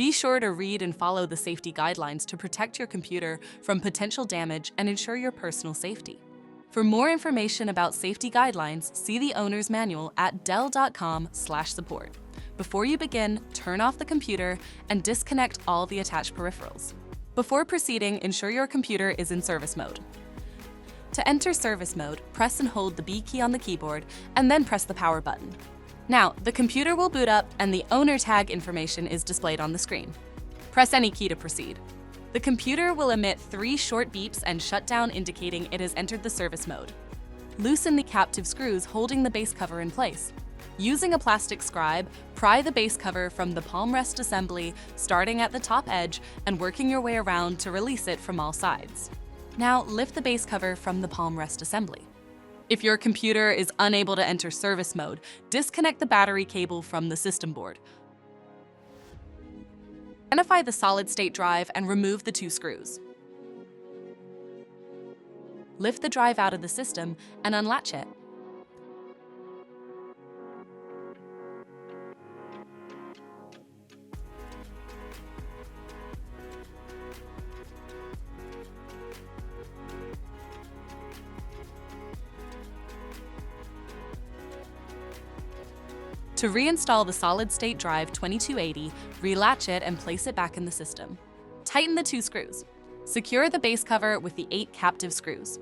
Be sure to read and follow the safety guidelines to protect your computer from potential damage and ensure your personal safety. For more information about safety guidelines, see the owner's manual at dell.com/support. Before you begin, turn off the computer and disconnect all the attached peripherals. Before proceeding, ensure your computer is in service mode. To enter service mode, press and hold the B key on the keyboard and then press the power button. Now, the computer will boot up and the owner tag information is displayed on the screen. Press any key to proceed. The computer will emit 3 short beeps and shut down, indicating it has entered the service mode. Loosen the captive screws holding the base cover in place. Using a plastic scribe, pry the base cover from the palm rest assembly, starting at the top edge and working your way around to release it from all sides. Now, lift the base cover from the palm rest assembly. If your computer is unable to enter service mode, disconnect the battery cable from the system board. Identify the solid-state drive and remove the 2 screws. Lift the drive out of the system and unlatch it. To reinstall the solid-state drive 2280, relatch it and place it back in the system. Tighten the 2 screws. Secure the base cover with the 8 captive screws.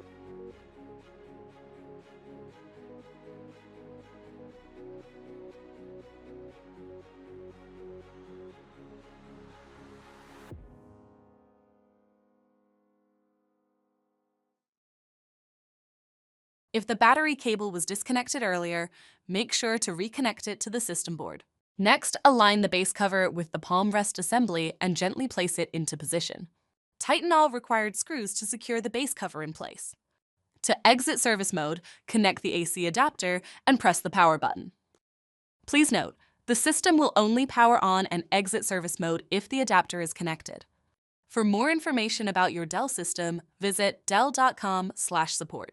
If the battery cable was disconnected earlier, make sure to reconnect it to the system board. Next, align the base cover with the palm rest assembly and gently place it into position. Tighten all required screws to secure the base cover in place. To exit service mode, connect the AC adapter and press the power button. Please note, the system will only power on and exit service mode if the adapter is connected. For more information about your Dell system, visit dell.com/support.